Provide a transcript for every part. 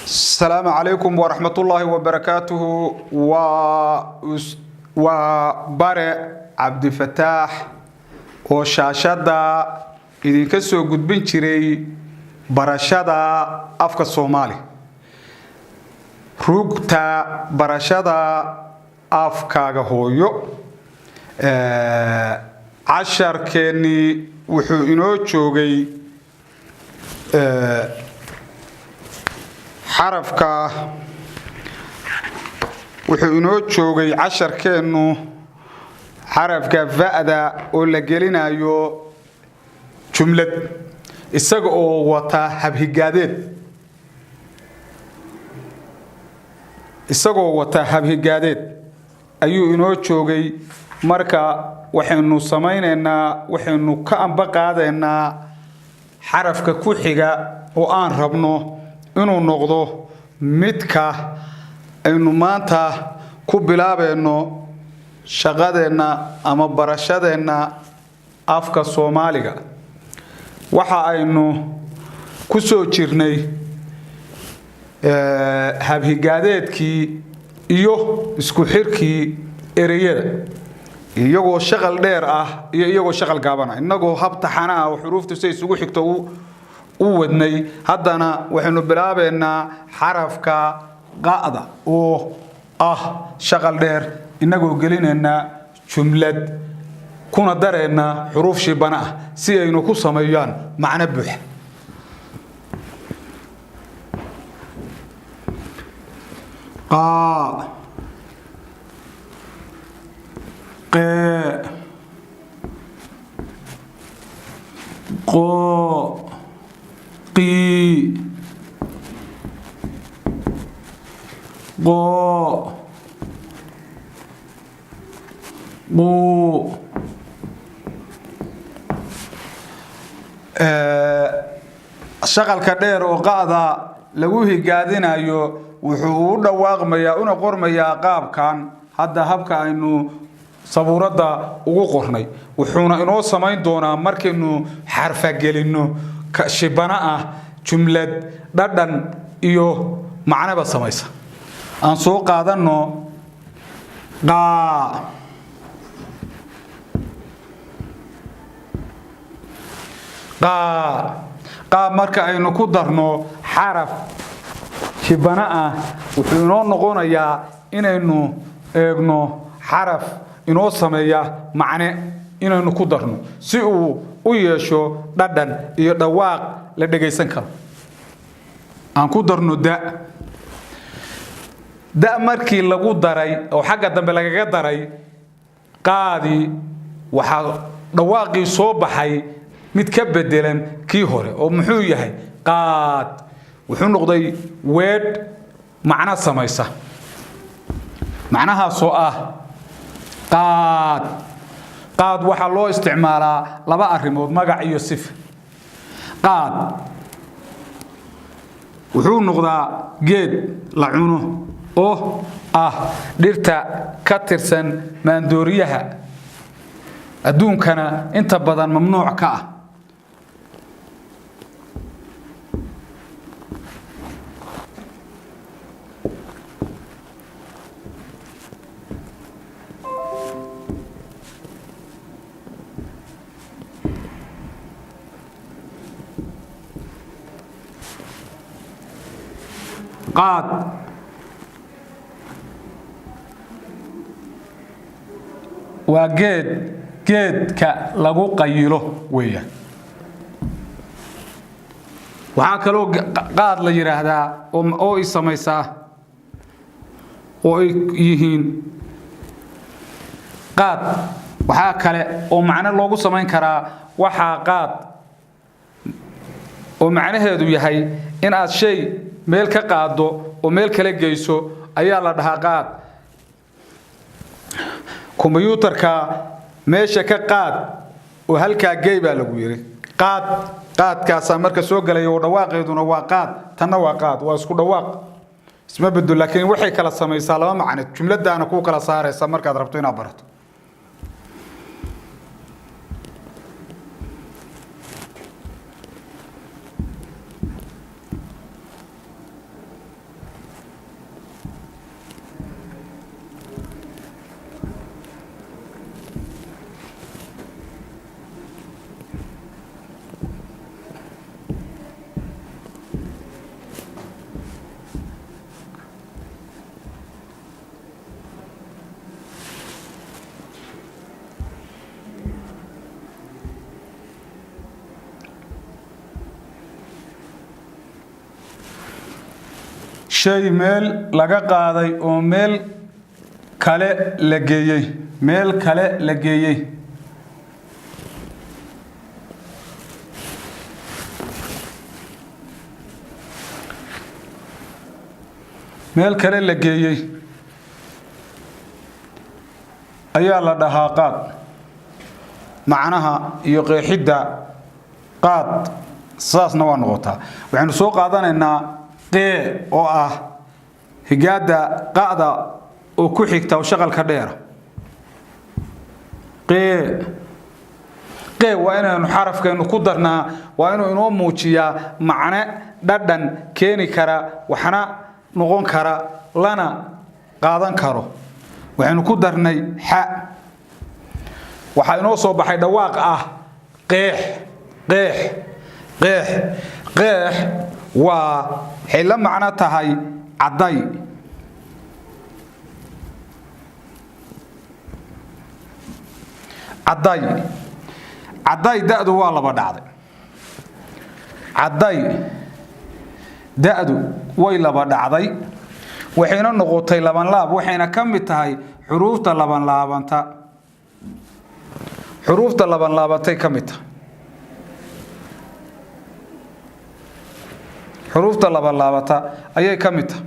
السلام عليكم ورحمة الله وبركاته وبارئ عبد الفتاح وشاشة إذن كسو قد بنشري برشادة أفكا الصومالي روكتا برشادة أفكا هويو عشر كيني وحو إنو جوغي حرفك wuxuu inoo joogay casharkeenu xarafka fa'da oo la gelinayo jumlad isaga oo wata habhigaadeed ayuu inoo joogay marka waxaanu waxaanu ka amba qaadeynaa xarafka ku xiga oo aan rabno inuu noqdo midka aynu maanta ku bilaabayno shaqadeena ama barashadeena afka Soomaaliga waxa aynu ku soo jirnay habhigaadeedkii iyo isku xirkii ereyada iyagoo shaqal dheer ah iyo iyagoo shaqal gaaban ah inagoo hab taxana ah oo xuruuftu say isugu xigto u wadnay haddana waxaanu bilaabeynaa xarafka qaada oo shaqal dheer inagoo gelinayna jumlad kuna dareena xuruuf shibana ah si aynu ku sameeyaan macna buux shaqalka dheer oo qaada lagu higaadinayo wuxuu u dhawaaqmayaa una qormayaa qaabkan hadda habka aynu sabuurada ugu qornay wuxuuna inoo samayn doonaa markaynu xarfa gelino shibana ah jumlad dhadhan iyo macnaba samaysa aan soo qaadano qaab marka aynu ku darno xaraf shibana ah wuxuu inoo noqonayaa inaynu eegno xaraf inoo sameeya macne inaynu ku darno si uu u yeesho dhadhan iyo dhawaaq la dhageysan karo aan ku darno da markii lagu daray oo xagga dambe lagaga daray qaadi waxa dhawaaqii soo baxay mid ka bedelan kii hore oo muxuu yahay qaad wuxuu noqday weed macna samaysa macnaha soo qaad waxa loo isticmaalaa laba arimood magac iyo sif qaad wuxuu noqdaa geed la cuno oo dhirta ka tirsan maandooriyaha adduunkana inta badan mamnuuc ka ah qaad waa geedka lagu qayilo weeyaan waxa kale oo qaad la yiraahdaa oo ay samaysaa oo ay yihiin qaad waxa kale oo macna loogu samayn karaa waxa qaad oo macnaheedu yahay in aad shay meel ka qaado oo meel kale geyso ayaa la dhahaa qaad kombiyuutarka meesha ka qaad oo halka geey baa lagu yiri qaadkaas marka soo galay oo dhawaaqeeduna waa qaad tanna waa qaad waa isku dhawaaq isma bedel laakiin waxay kala samaysaa laba macne jumladana ku kala saaraysa markaad rabto inaad barato shay meel laga qaaday oo meel kale la geeyay meel kale la geeyay meel kale la geeyay ayaa la dhahaa qaad macnaha iyo qeexida qaad saasna waa noqotaa waxaanu soo qaadanaynaa qee oo ah higaada qaada oo ku xigta shaqalka dheer qee waa inaynu xarafkeenu ku darnaa waa inuu inoo muujiyaa macne dhadhan keeni kara waxna noqon kara lana qaadan karo waxaanu ku darnay xa waxa inoo soo baxay dhawaaq ah qeex waa xilla macna tahay caday da'du waa laba dhacday caday da'du way laba dhacday waxayna noqotay laban laab waxayna kamid tahay xuruufta laban laabanta xuruufta laban laabatay kamid tahay xuruufta laban laabata ayay kamid tahay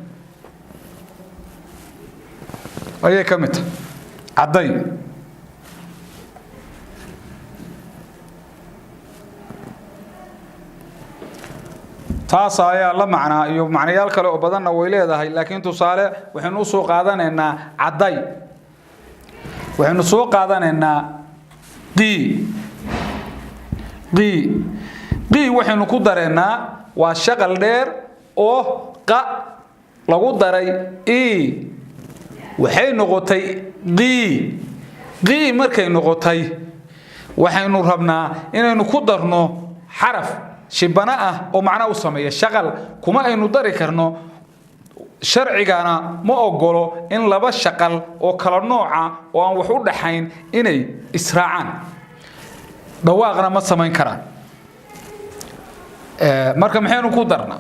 caday taas ayaa la macnaa iyo macnayaal kale oo badan way leedahay laakiin tusaale waxaanu soo qaadanaynaa caday waxaanu soo qaadanaynaa qi waxaanu ku dareynaa waa shaqal dheer oo qa lagu daray waxay noqotay qi markay noqotay waxaanu rabnaa inaynu ku darno xaraf shibana ah oo macna u sameeya shaqal kuma aynu dari karno sharcigana ma ogolo in laba shaqal oo kala nooca oo aan wax u dhaxayn inay israacaan dhawaaqna ma sameyn karaan marka maxaynu ku darnaa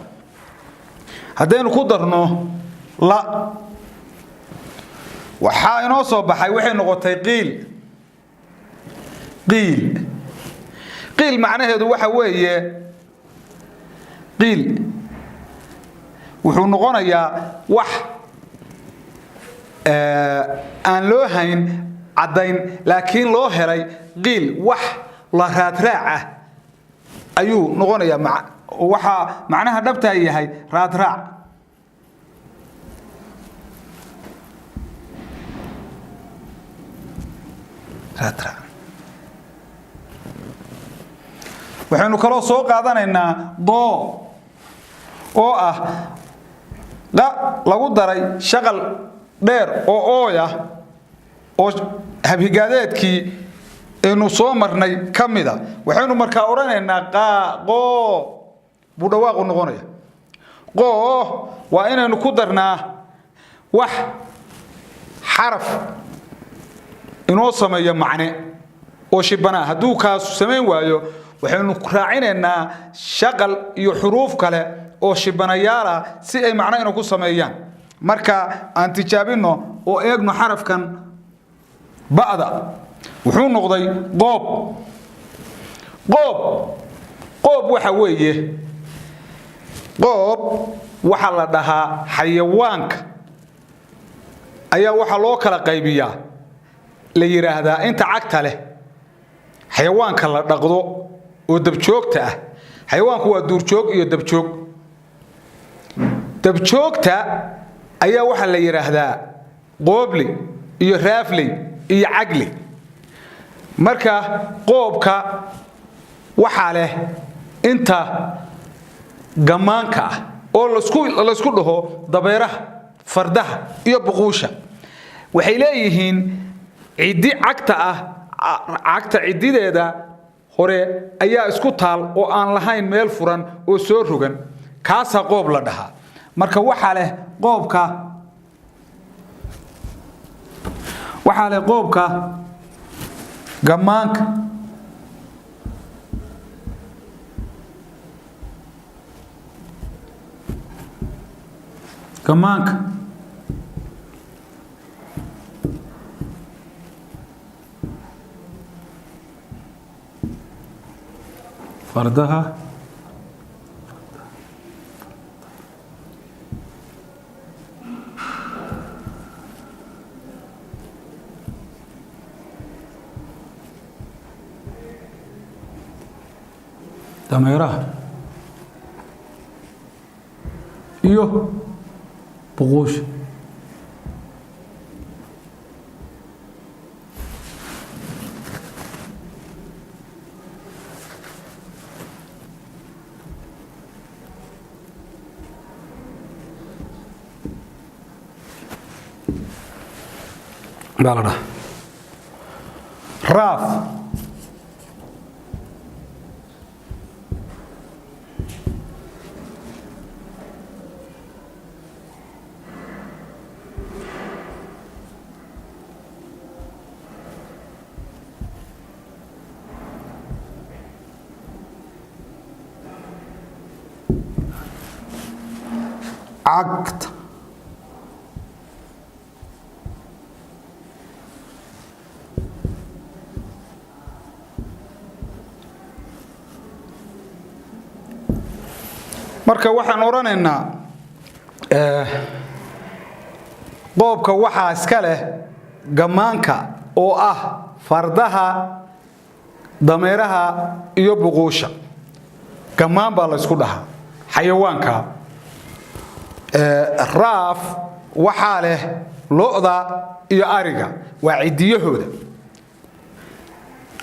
haddaynu ku darno la waxa inoo soo baxay waxay noqotay qiil macnaheedu waxa weeye qiil wuxuu noqonayaa wax aan loo hayn cadayn laakiin loo helay qiil wax la raadraac ayuu noqonayaa waxa macnaha dhabta yahay raadraac waxaanu kala soo qaadanaynaa oo ah lagu daray shaqal dheer oo ooya oo habhigaadeedkii inuu soo marnay kamida waxaanu markaa oranaynaa buu dhawaaqu noqonaya waa inaynu ku darnaa wax xaraf inoo sameeyo macne oo shibana hadduu kaas sameyn waayo waxaanu raacinaynaa shaqal iyo xuruuf kale oo shibanayaala si ay macna inuu ku sameeyaan marka aan tijaabino oo eegno xarafkan ba'da wuxuu noqday qoob waxa weeye waxa la dhahaa xayawaanka ayaa waxa loo kala qaybiyaa la yiraahdaa inta cagta leh xayawaanka la dhaqdo oo dabjoogta ah xayawaanku waa duurjoog iyo dabjoogta ayaa waxa la yiraahdaa qoobli iyo raafli iyo cagli marka qoobka waxa leh inta gamaanka oo la isku dhaho dabeeraha fardaha iyo buquusha waxay leeyihiin cidi cagta cidideeda hore ayaa isku taal oo aan lahayn meel furan oo soo rogan kaasa qoob la dhahaa marka waxa leh qoobka gamaanka كمانك فردها dameeraha iyo boqosha بالله راف عقد marka waxaan oranaynaa qoobka waxa iska leh gamaanka oo ah fardaha dameeraha iyo boqosha gamaan baa la isku dhahaa xayawaanka raaf waxa leh lo'da iyo ariga waa cidiyahooda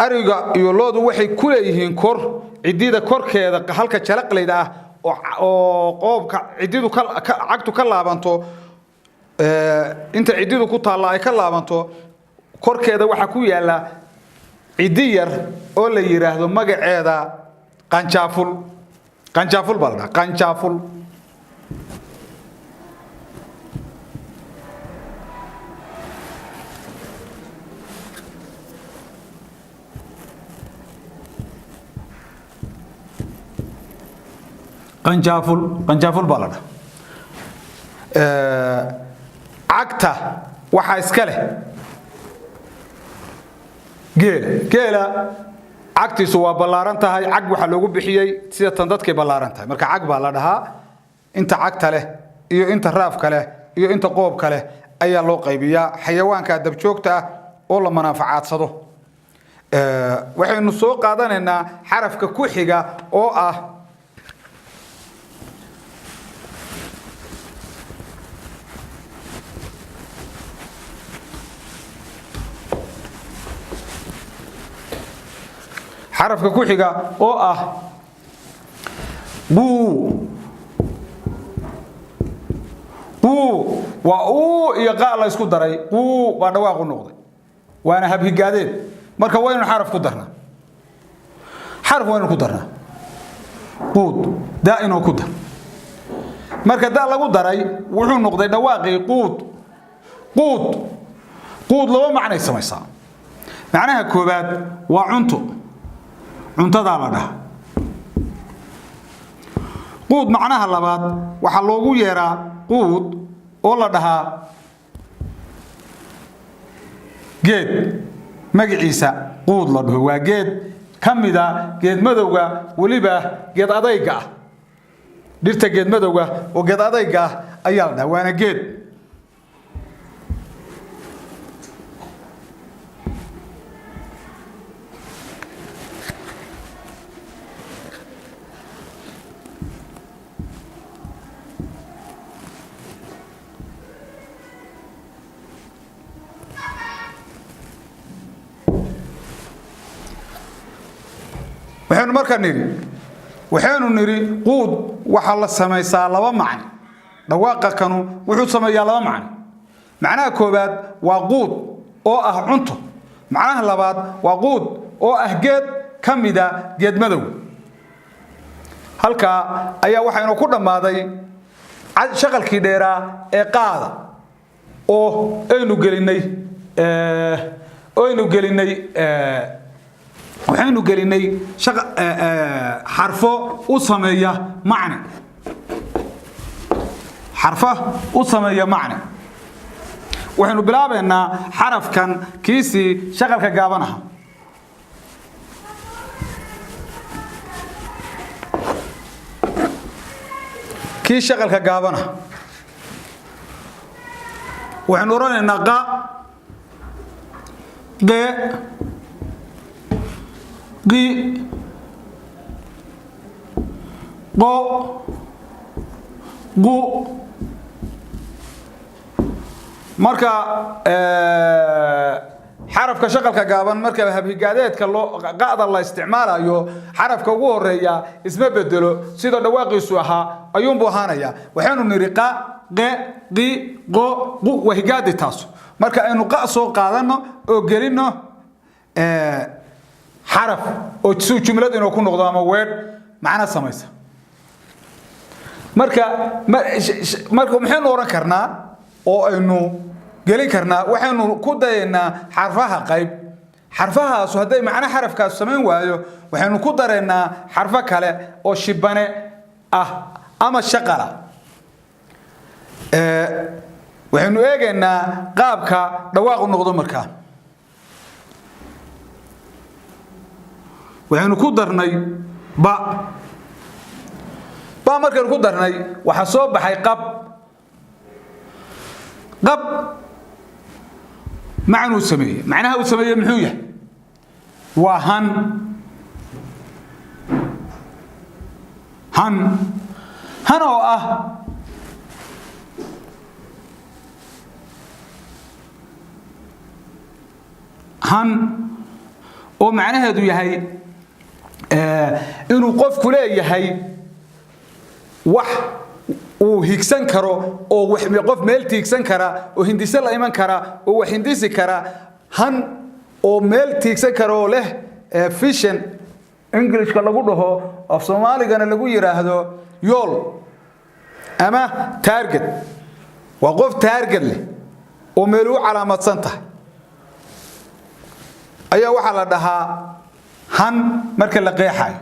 ariga iyo lo'du waxay ku leeyihiin kor cidida korkeeda halka jalaqlayda ah oo qoobka cididu cagtu ka laabanto inta cididu ku taala ay ka laabanto korkeeda waxa ku yaala cidi yar oo la yiraahdo magaceeda qanjaaful balda qanjaaful qanjaaful balada cagta waxa iska leh geela cagtiisu waa ballaaran tahay cag waxa loogu bixiyay sida tan dadkay ballaaran tahay marka cag baa la dhahaa inta cagta leh iyo inta raafka leh iyo inta qoobka leh ayaa loo qaybiyaa xayawaanka dab joogta ah oo la manafacaadsado waxaynu soo qaadanaynaa xarafka ku xiga oo ah xarafka ku xiga oo ah waa iyo qa la isku daray baa dhawaaq u noqday waana habhigaadeed marka waynu xaraf ku darnaa quud daa inoo ku dar marka daa lagu daray wuxuu noqday dhawaaqii quud laba macnay samaysaa macnaha koobaad waa cuntada la dhaha quud macnaha labaad waxa loogu yeeraa quud oo la dhahaa geed magaciisa quud la dhaho waa geed kamida geed madowga waliba geed adayga ah dhirta geed madowga oo geed adayga ah ayaa la dhahaa waana geed waxaanu niri quud waxa la sameeyay laba macno dhawaaqa kanu wuxuu sameeyaa laba macno macnaha koobaad waa quud oo ah cunto macnaha labaad waa quud oo ah geed kamida geed madow halka ayaa waxaynu ku dhamaaday shaqalkii dheeraa ee qaada oo aynu gelinay xarfo u sameeya macna حرفه وسميه معنى وحنو بلابنا حرف كان كيسي شغل كجابنها كي شغل كجابنها وحنو رأينا نقا قي قو قو marka xarafka shaqalka gaaban marka habigaadeedka loo qaada la isticmaalayo xarafka ugu horeeya isma bedelo sida dhawaaqiisu ahaa ayuun buu ahaanaya waxaanu niri qa qi qo qu wahigaadi taas marka aynu qa soo qaadano oo gelino xaraf oo jumlad inuu ku noqdo ama word macna samaysa marka maxaynu oran karnaa oo aynu gelin karnaa waxaanu ku dayeynaa xarfaha qayb xarfahaas haday macna xarafkaas sameyn waayo waxaanu ku dareynaa xarfo kale oo shibane ah ama shaqala waxaanu eegaynaa qaabka dhawaaq u noqdo markaa waxaanu ku darnay ba markaan ku darnay waxa soo baxay qab معنى سمية معناها سمية محوية وهن هن ومعناها ذو يهي إنه قف كله يهي oo higsan karo oo wax qof meel tiigsan kara oo hindise la iman kara oo wax hindisi kara han oo meel tiigsan karo leh vision English ka lagu dhaho af Soomaaliga lagu yiraahdo yool ama target waa qof target leh oo meel u calaamadsan tahay ayaa waxa la dhahaa han marka la qeexay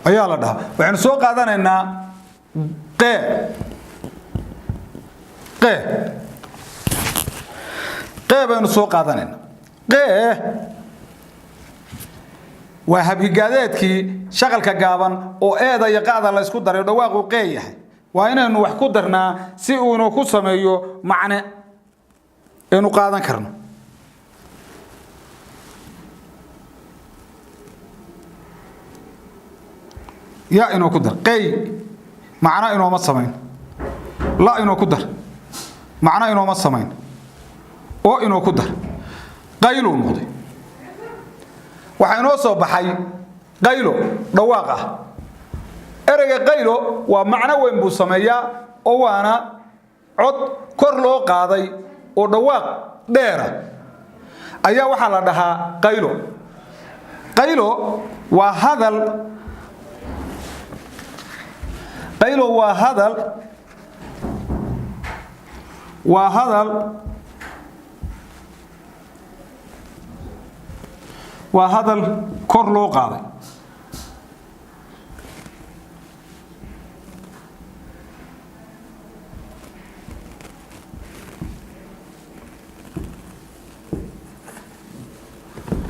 ayaa la dhahaa waxaan soo qaadanaynaa baynu soo qaadanaynaa waa habigaadeedkii shaqalka gaaban oo eeda iyo qaada la isku daray dhawaaqu yahay waa inaynu wax ku darnaa si uu inuu ku sameeyo macne inuu qaadan karno يا إنه كدر قي معناه إنه ما سمين لا إنه كدر معناه إنه ما سمين أو إنه كدر قيلو الماضي وحينو صوب حي قيلو رواقة أرجع قيلو ومعنى وين بسمية أو أنا عد كرلو قاضي ورواق ديرة أيها وحلا لها قيلو وهذا قيل وهذا الكور لو قاضي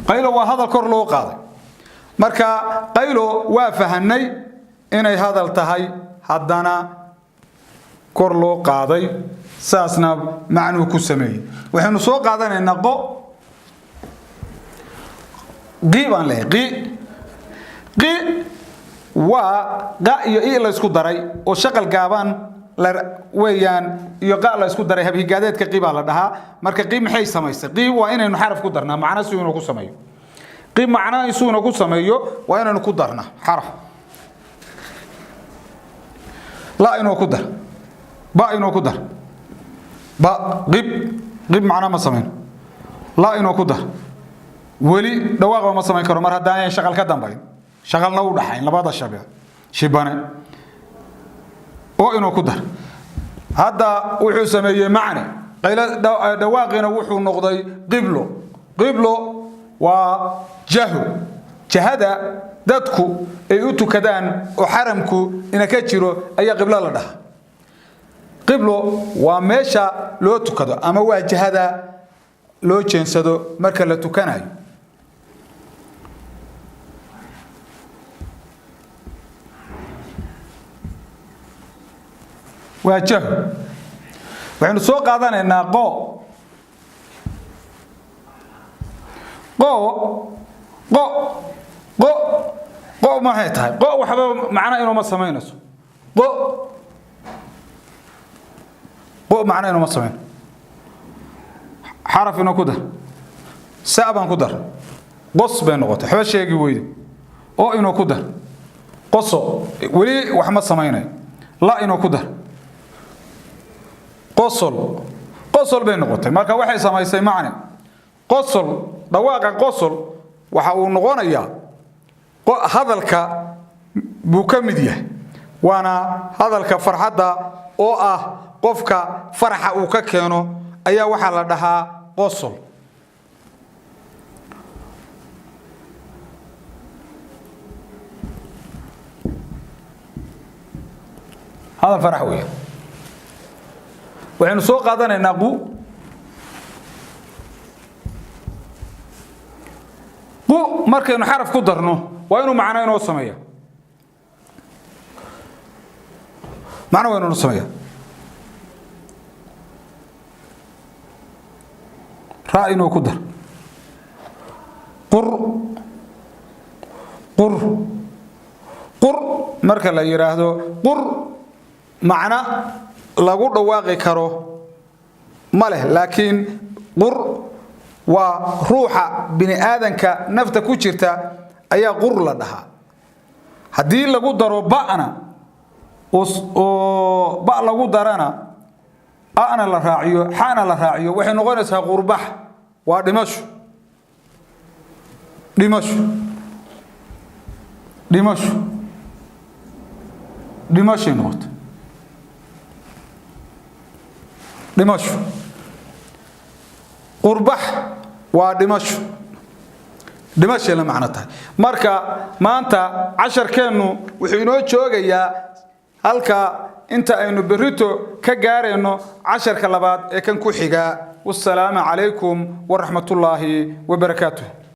قيل وهذا الكور لو قاضي مركا قيل وافهني إني هذا التهي حدنا كورلو قاضي ساسنا معنو كسمي وحين سوق قاضنا النقو قيبان له قي وقا إلا يسكو داري وشغل قابان ويان يقع لا يسكو داري هبه قادات كقيبا لدها مركا قيب محي سميسي قيب وإنه نحرف كدرنا معنا سيونو كسميو قيب معنا يسونو كسميو وإنه نكدرنا حرف لا إنه كدر با إنه كدر با قب معنا ما سمين لا إنه كدر ولي دواق ما سمين كرو مرة داين شغل كدام باين شغل نو دحين لبعض الشباب شبانه أو إنه كدر هذا وحو سميه معنى قيل دواقنا وحو نقضي qiblo waa jahada dadku ay u tukadaan oo xaramku ina ka jiro ayaa qiblo la dhahaa qiblo waa meesha loo tukado ama waa jahada loo jeensado marka la tukanayo واجه وحين سوق هذا إن قو ما هي تاي قو وحبا معنا إنه ما سمينه قو معنا إنه ما سمين حرف إنه كده سابا كده قص بين نقطة حبا شيء جويد أو إنه كده قصو ولي وحما سمينه لا إنه كده قصل بين نقطتين marka waxay samaysay macna qosol dhawaaqa qosol waxa uu noqonayaa hadalka buu ka mid yahay waana hadalka farxada oo ah qofka faraxa uu ka keeno ayaa waxa la dhahaa qosol hada farax weeye waxaynu soo qaadanaynaa qu markaynu xaraf ku darno waa inuu macno inoo sameeyo macno waa inuu sameeyo raa inuu ku dar qur marka la yiraahdo qur macna lagu dhawaaqi karo male laakiin qur waa ruuxa bini aadanka nafta ku jirta ayaa qur la dhahaa hadii lagu daro ba'na oo ba lagu darana ana la raaciyo xana la raaciyo waxay noqonaysaa qurbax waa dhimasho noqoto dhimasho qurbax waa dhimasho la macno tahay marka maanta casharkeenu wuxuu inoo joogayaa halka inta aynu berito ka gaareyno casharka labaad ee kan ku xiga wassalaamu calaykum wa rahmatullaahi wa barakaatuh